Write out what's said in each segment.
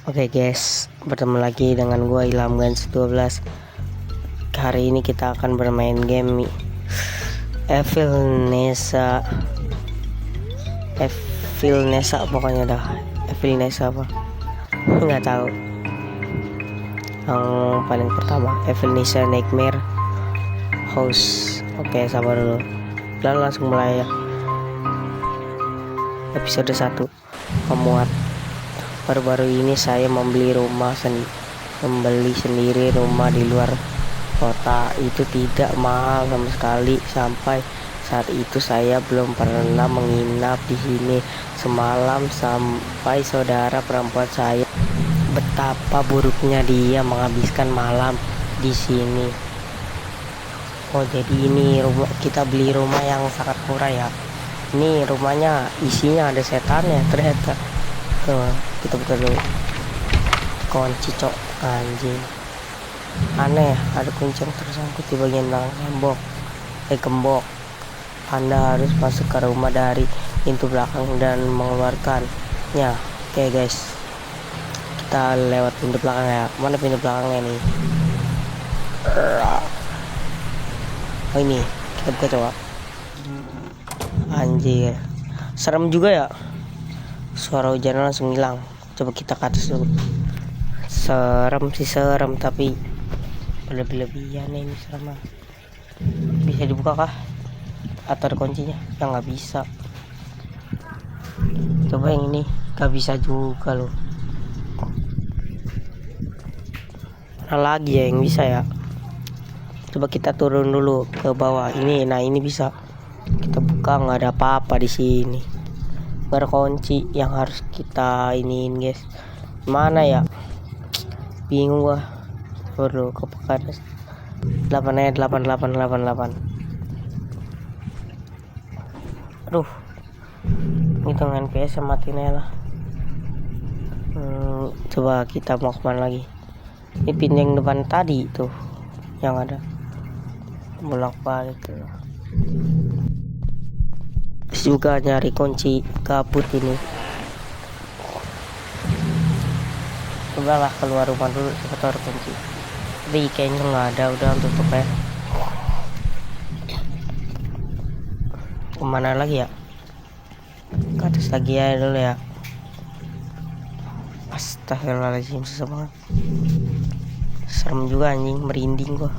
Oke guys, bertemu lagi dengan gua Ilham Gans 12. Hari ini kita akan bermain game Evil Nessa pokoknya dah. Evil Nessa apa? Nggak tahu. Yang paling pertama Evil Nessa Nightmare House. Oke, sabar dulu. Lalu langsung mulai ya. Episode 1 memuat. Baru-baru ini saya membeli sendiri rumah di luar kota. Itu tidak mahal sama sekali. Sampai saat itu saya belum pernah menginap di sini semalam. Sampai saudara perempuan saya betapa buruknya dia menghabiskan malam di sini. Oh, jadi ini rumah, kita beli rumah yang sangat murah ya. Ini rumahnya isinya ada setannya ternyata. Tuh, kita buka dulu. Kunci cok, anjing. Aneh, ada kunci yang tersangkut di bagian belakang gembok. Anda harus masuk ke rumah dari pintu belakang dan mengeluarkannya. Oke guys, kita lewat pintu belakang ya. Mana pintu belakangnya nih? Oh ini, kita buka coba. Anjir, serem juga ya. Suara hujan langsung hilang. Coba kita ke atas dulu. Serem tapi berlebihan ini serem. Bisa dibuka kah? Atau ada kuncinya? Ya nggak bisa. Coba yang ini, nggak bisa juga loh. Mana lagi ya yang bisa ya? Coba kita turun dulu ke bawah. Ini, nah ini bisa. Kita buka, nggak ada apa-apa di sini. Gak ada kunci yang harus kita iniin guys. Mana ya? Bingung gua. Perlu kepekan 8. Aduh, hitungan PS matiin aja lah. Coba kita mau kemana lagi? Ini pintu yang depan tadi tuh yang ada bolak balik tuh. Juga nyari kunci kabut ini. Cobalah keluar rumah dulu, coba taruh kunci. Tapi kayaknya nggak ada, udah tutup ya. Kemana lagi ya? Ke atas lagi ya dulu ya. Astagfirullahaladzim, susah banget. Serem juga anjing, merinding gua.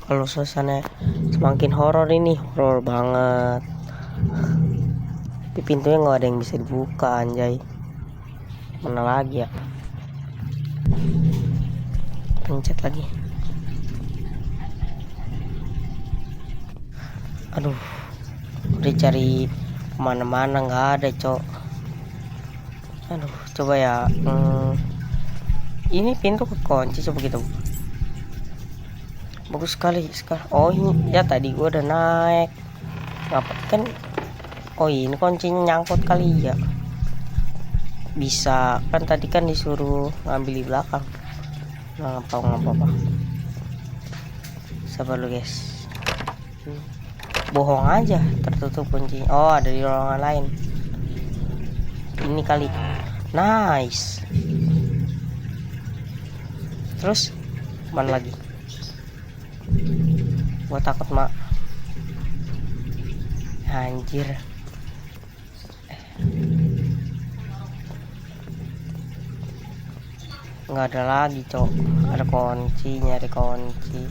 Kalau suasana semakin horor ini, horor banget. Tapi pintunya nggak ada yang bisa dibuka anjay. Mana lagi ya? Pencet lagi. Aduh, udah cari kemana-mana nggak ada cok. Aduh, coba ya. Ini pintu kekunci, coba kita buka. Bagus sekali sekarang. Oh ini ya, tadi gua udah naik. Ngapa kan? Oh ini kuncinya nyangkut kali ya. Bisa kan, tadi kan disuruh ngambil di belakang. Nggak apa-apa. Sabar lu guys. Bohong aja, tertutup kunci. Oh ada di ruangan lain. Ini kali. Nice. Terus mana lagi? Gua takut mak. Anjir. Nggak ada lagi cok. Ada kunci, nyari kunci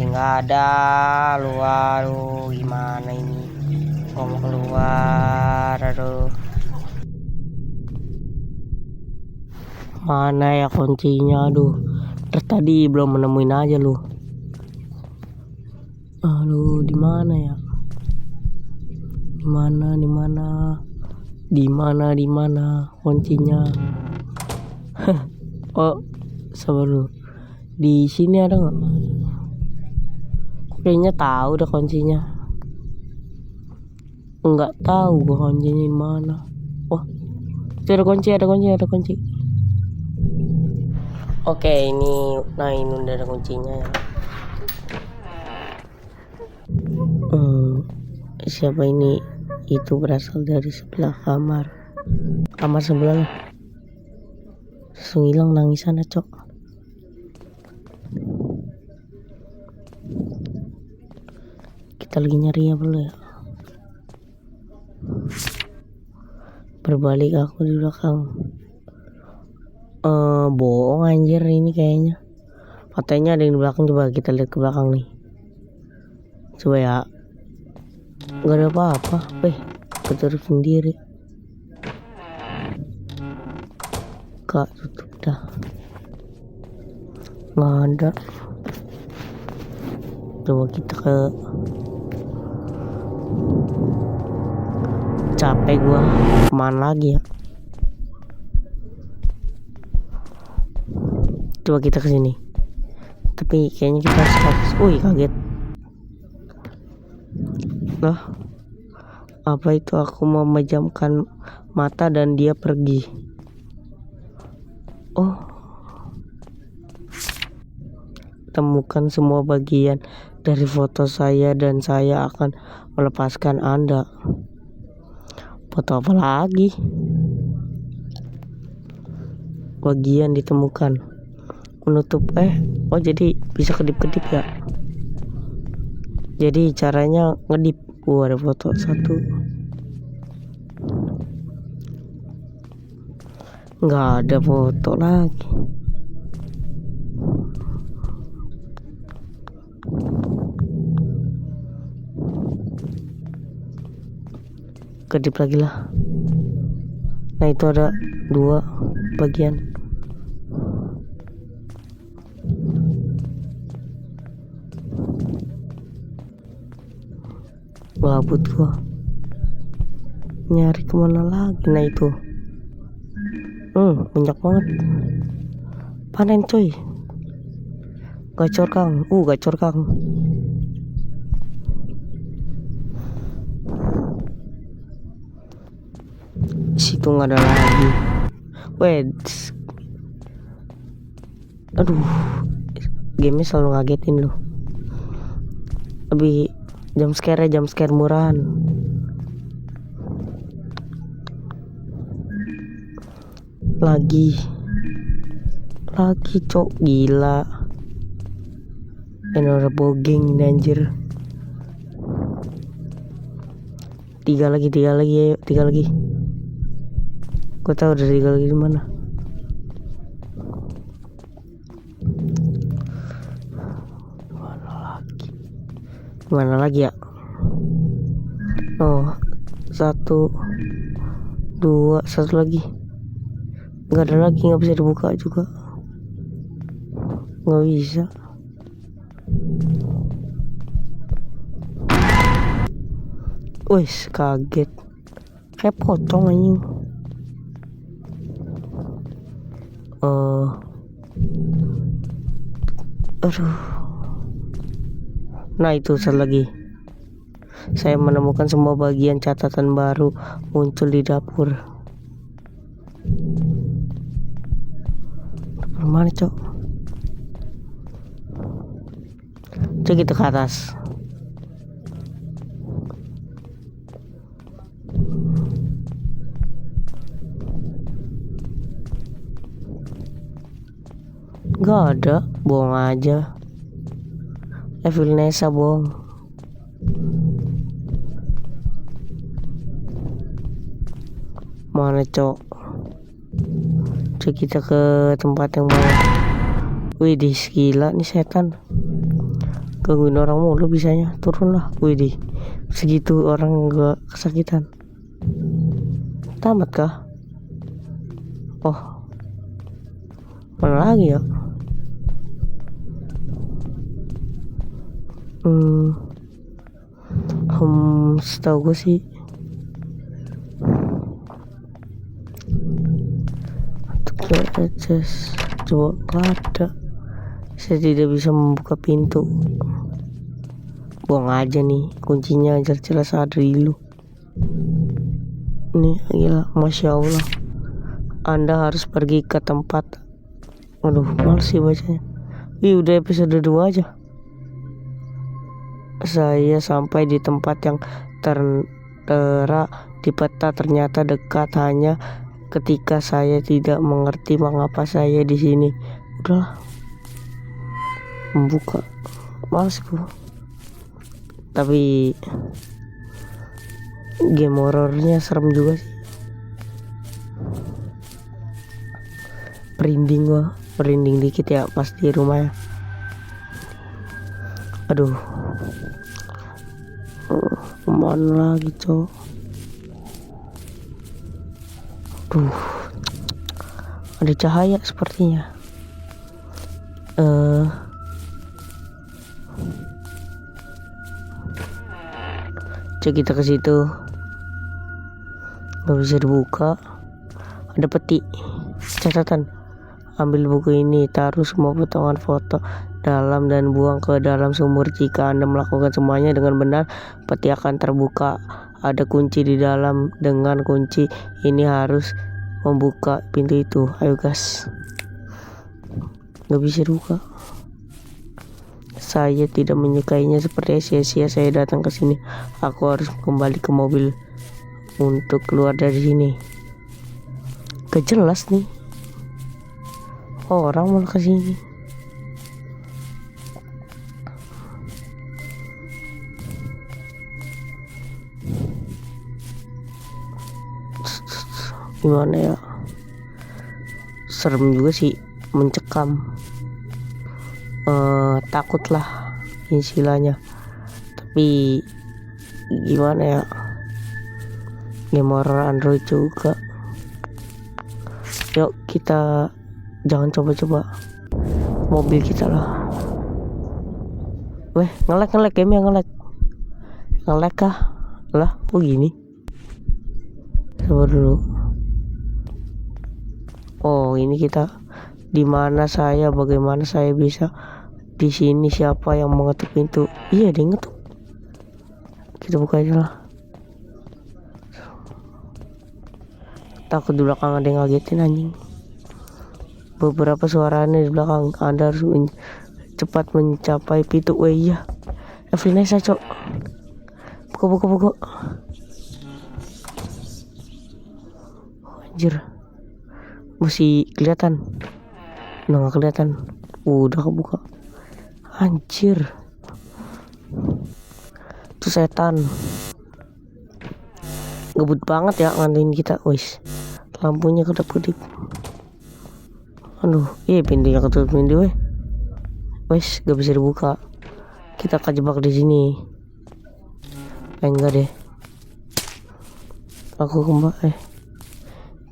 nggak ada. Lu gimana ini? Mau keluar, aduh. Mana ya kuncinya? Aduh, tadi belum menemuin aja lu. Aduh, di mana ya? Di mana kuncinya? Oh, sabar lu. Di sini ada nggak? Kayaknya tahu dah kuncinya. Nggak tahu gua kuncinya di mana. Wah, itu ada kunci. Oke, ini udah ada kuncinya ya. Siapa ini? itu berasal dari sebelah kamar sebelah lah. Langsung hilang nangisannya, Cok. Kita lagi nyari ya dulu ya. Berbalik aku di belakang. Bohong anjir ini kayaknya. Katanya ada yang di belakang, coba kita lihat ke belakang nih. Coba ya. Gak ada apa-apa. Ketutup sendiri. Kak, tutup dah. Nggak ada. Coba kita ke. Capek gua. Kemana lagi ya? Coba kita ke sini. Tapi kayaknya kita harus. Kaget. Lah. Apa itu, aku memejamkan mata dan dia pergi. Temukan semua bagian dari foto saya dan saya akan melepaskan Anda. Foto apa lagi? Bagian ditemukan. Menutup jadi bisa kedip-kedip ya. Jadi caranya ngedip. Ada foto satu. Nggak ada foto lagi. Kedip lagi lah. Nah itu ada 2 bagian. Gabut gua. Nyari kemana lagi? Nah itu. Banyak banget. Panen coy. Gacor Kang. Gacor Kang. Situ nggak ada lagi. Aduh, gamenya selalu ngagetin loh. Lebih jump scare murahan. Lagi cok, gila. Ini udah bogeng ini anjir. 3 lagi ayo, 3 lagi. Gue tahu udah 3 lagi di mana. Mana lagi ya? 1 2 1 lagi. Nggak ada lagi, nggak bisa dibuka juga. Nggak bisa. Kaget. Kayak potong anjing. Aduh. Nah itu satu lagi. Saya menemukan semua bagian catatan baru muncul di dapur. Mana cok? Coba kita ke atas. Gak ada, bohong aja. Evil Nesa bohong. Mana cok? Coba kita ke tempat yang bawah. Widih, gila nih setan. Gangguin orang mulu bisanya. Turun lah. Widih, segitu orang gak kesakitan. Tamat kah? Mana lagi ya? Setahu gue sih coba gak ada. Saya tidak bisa membuka pintu. Buang aja nih, kuncinya jelas ada di lu. Nih gila, Masya Allah. Anda harus pergi ke tempat. Aduh, males sih bacanya. Udah episode 2 aja. Saya sampai di tempat yang tertera di peta ternyata dekat, hanya ketika saya tidak mengerti mengapa saya di sini. Udah membuka, males bro. Tapi game horornya serem juga sih. Merinding dikit ya pas di rumah ya. Aduh, kemana lagi cok? Duh, ada cahaya sepertinya. Cek kita ke situ, nggak bisa dibuka. Ada peti, catatan. Ambil buku ini, taruh semua potongan foto dalam dan buang ke dalam sumur. Jika Anda melakukan semuanya dengan benar, peti akan terbuka. Ada kunci di dalam. Dengan kunci ini harus membuka pintu itu. Ayo gas. Nggak bisa dibuka. Saya tidak menyukainya, seperti sia-sia saya datang ke sini. Aku harus kembali ke mobil untuk keluar dari sini. Gak jelas nih. Orang malah ke sini. Gimana ya? Serem juga sih, mencekam. Takut lah istilahnya. Tapi gimana ya? Game horror Android juga. Yuk kita jangan coba-coba mobil kita lah. Weh, ngelek game yang ngelek kah? Lah, kok gini? Coba dulu. Oh, ini kita di mana saya? Bagaimana saya bisa di sini? Siapa yang mengetuk pintu? Iya, dia ngetuk. Kita buka aja lah. Takut di belakang ada yang ngagetin anjing. Beberapa suaranya di belakang. Anda harus cepat mencapai pintu. Oh iya, Evelyn Nesa cok. Buka. Anjir, masih kelihatan. Nggak kelihatan. Udah kebuka. Anjir, itu setan. Ngebut banget ya ngantuin kita. Wis, lampunya kedap-kedip. Aduh, pintunya ketutup pintu weh. Wis, gak bisa dibuka. Kita kejebak di sini. Enggak deh. Aku kembali.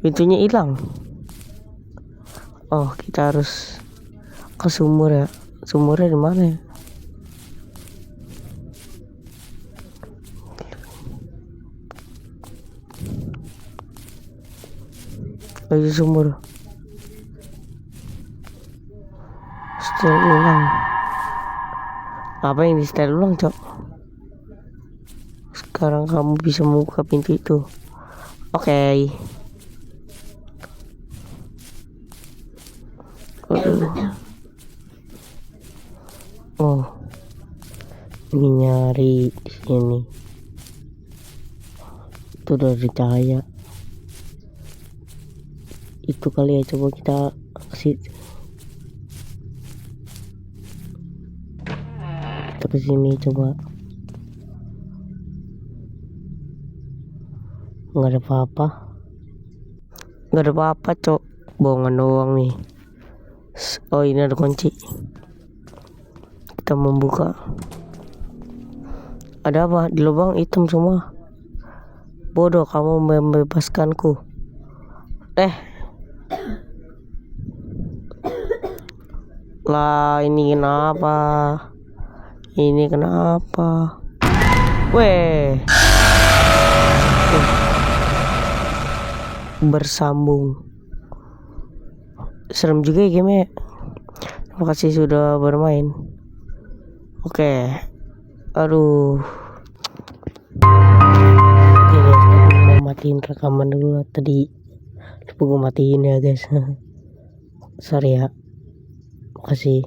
Pintunya hilang. Oh, kita harus ke sumur ya. Sumurnya di mana ya? Lagi sumur. Setel ulang. Apa yang di setel ulang, cok? Sekarang kamu bisa membuka pintu itu. Oke. Oh, ini nyari di sini. Itu dari cahaya. Itu kali ya, coba kita kesini. Kita kesini coba. Nggak ada apa-apa, cok. Bohongan doang nih. Oh, ini ada kunci. Kita membuka. Ada apa? Di lubang hitam semua. Bodoh, kamu membebaskanku. Lah, ini kenapa? Weh. Bersambung. Serem juga ya game. Terima kasih sudah bermain. Oke. Aduh. Oke guys, aku mau matiin rekaman dulu. Tadi lupa gue matiin ya guys. Sorry ya. Makasih.